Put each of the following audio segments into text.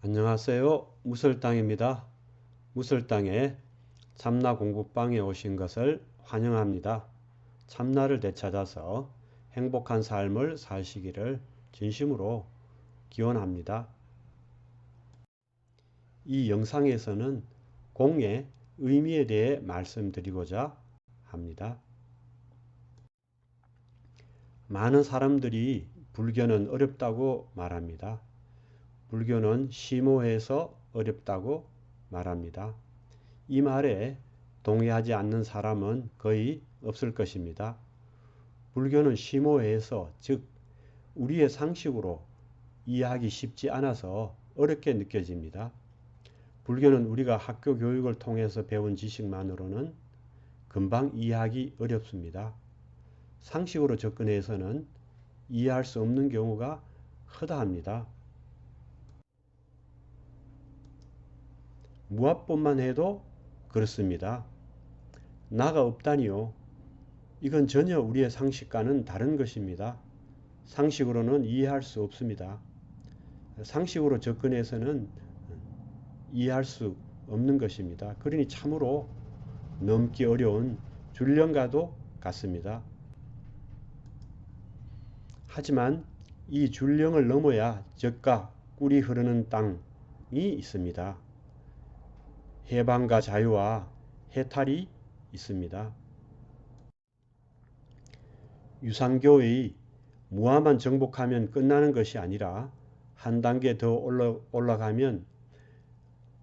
안녕하세요. 무설땅입니다. 무설땅의 참나 공부방에 오신 것을 환영합니다. 참나를 되찾아서 행복한 삶을 사시기를 진심으로 기원합니다. 이 영상에서는 공의 의미에 대해 말씀드리고자 합니다. 많은 사람들이 불교는 어렵다고 말합니다. 불교는 심오해서 어렵다고 말합니다. 이 말에 동의하지 않는 사람은 거의 없을 것입니다. 불교는 심오해서, 즉 우리의 상식으로 이해하기 쉽지 않아서 어렵게 느껴집니다. 불교는 우리가 학교 교육을 통해서 배운 지식만으로는 금방 이해하기 어렵습니다. 상식으로 접근해서는 이해할 수 없는 경우가 허다합니다. 무합법만 해도 그렇습니다. 나가 없다니요. 이건 전혀 우리의 상식과는 다른 것입니다. 상식으로는 이해할 수 없습니다. 상식으로 접근해서는 이해할 수 없는 것입니다. 그러니 참으로 넘기 어려운 줄령과도 같습니다. 하지만 이 줄령을 넘어야 젖과 꿀이 흐르는 땅이 있습니다. 해방과 자유와 해탈이 있습니다. 유산교의 무아만 정복하면 끝나는 것이 아니라 한 단계 더 올라가면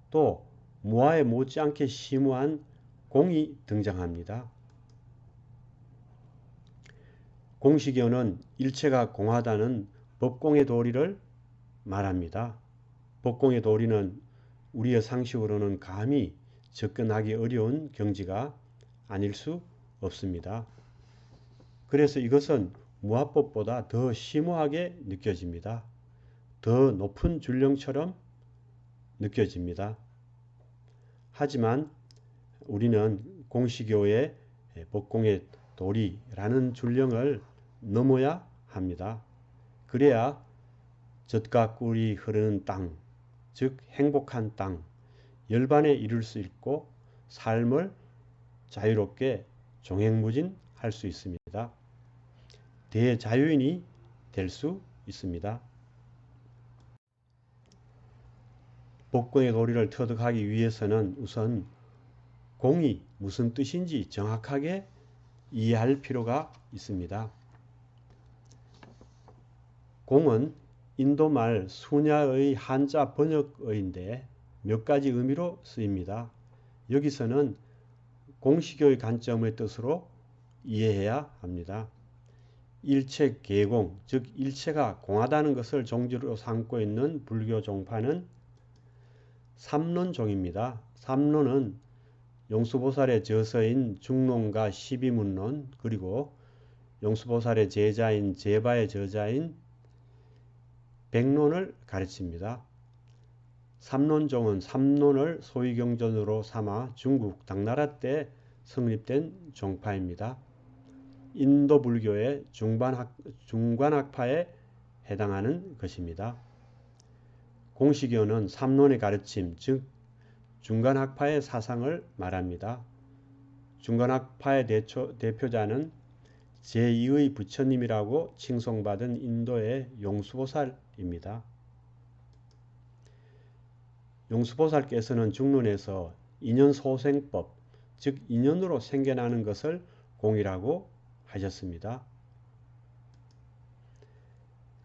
또 무아에 못지않게 심오한 공이 등장합니다. 공시교는 일체가 공하다는 법공의 도리를 말합니다. 법공의 도리는 우리의 상식으로는 감히 접근하기 어려운 경지가 아닐 수 없습니다. 그래서 이것은 무아법보다 더 심오하게 느껴집니다. 더 높은 줄령처럼 느껴집니다. 하지만 우리는 공시교의 법공의 도리라는 줄령을 넘어야 합니다. 그래야 젖과 꿀이 흐르는 땅, 즉 행복한 땅, 열반에 이룰 수 있고 삶을 자유롭게 종횡무진할 수 있습니다. 대자유인이 될 수 있습니다. 법공의 도리를 터득하기 위해서는 우선 공이 무슨 뜻인지 정확하게 이해할 필요가 있습니다. 공은 인도말 수냐의 한자 번역어인데 몇 가지 의미로 쓰입니다. 여기서는 공시교의 관점의 뜻으로 이해해야 합니다. 일체 개공, 즉 일체가 공하다는 것을 종지로 삼고 있는 불교 종파는 삼론종입니다. 삼론은 용수보살의 저서인 중론과 십이문론, 그리고 용수보살의 제자인 제바의 저자인 백론을 가르칩니다. 삼론종은 삼론을 소위경전으로 삼아 중국 당나라 때 성립된 종파입니다. 인도 불교의 중관학파에 해당하는 것입니다. 공시교는 삼론의 가르침, 즉 중관학파의 사상을 말합니다. 중관학파의 대표자는 제2의 부처님이라고 칭송받은 인도의 용수보살입니다. 용수보살께서는 중론에서 인연소생법, 즉 인연으로 생겨나는 것을 공이라고 하셨습니다.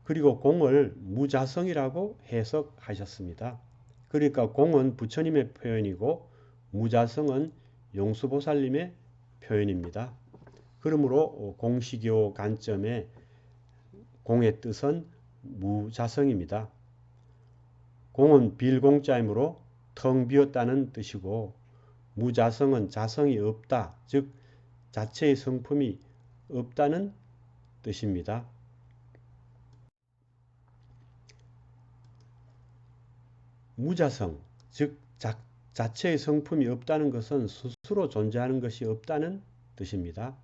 그리고 공을 무자성이라고 해석하셨습니다. 그러니까 공은 부처님의 표현이고 무자성은 용수보살님의 표현입니다. 그러므로 공시교 관점의 공의 뜻은 무자성입니다. 공은 빌공자이므로 텅 비었다는 뜻이고 무자성은 자성이 없다, 즉 자체의 성품이 없다는 뜻입니다. 무자성, 즉 자체의 성품이 없다는 것은 스스로 존재하는 것이 없다는 뜻입니다.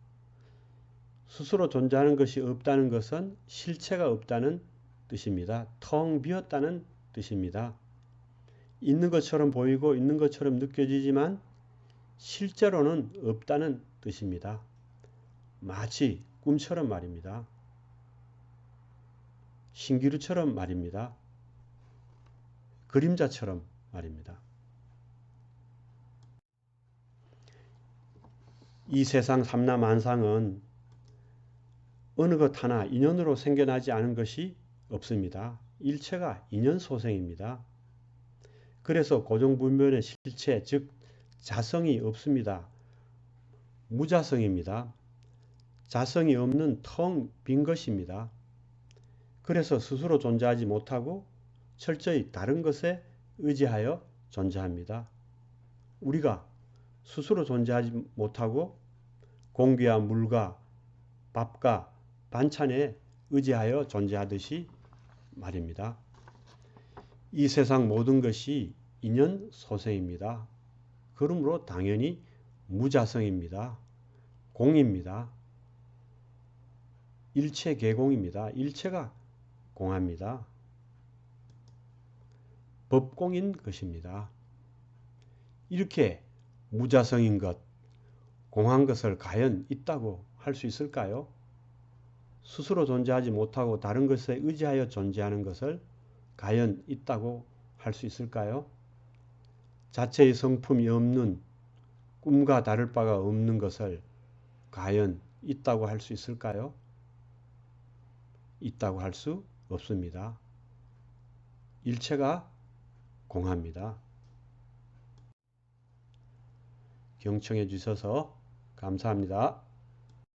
스스로 존재하는 것이 없다는 것은 실체가 없다는 뜻입니다. 텅 비었다는 뜻입니다. 있는 것처럼 보이고 있는 것처럼 느껴지지만 실제로는 없다는 뜻입니다. 마치 꿈처럼 말입니다. 신기루처럼 말입니다. 그림자처럼 말입니다. 이 세상 삼라만상은 어느 것 하나 인연으로 생겨나지 않은 것이 없습니다. 일체가 인연소생입니다. 그래서 고정분별의 실체, 즉 자성이 없습니다. 무자성입니다. 자성이 없는 텅 빈 것입니다. 그래서 스스로 존재하지 못하고 철저히 다른 것에 의지하여 존재합니다. 우리가 스스로 존재하지 못하고 공기와 물과 밥과 반찬에 의지하여 존재하듯이 말입니다. 이 세상 모든 것이 인연 소생입니다. 그러므로 당연히 무자성입니다. 공입니다. 일체 개공입니다. 일체가 공합니다. 법공인 것입니다. 이렇게 무자성인 것, 공한 것을 과연 있다고 할 수 있을까요? 스스로 존재하지 못하고 다른 것에 의지하여 존재하는 것을 과연 있다고 할 수 있을까요? 자체의 성품이 없는 꿈과 다를 바가 없는 것을 과연 있다고 할 수 있을까요? 있다고 할 수 없습니다. 일체가 공합니다. 경청해 주셔서 감사합니다.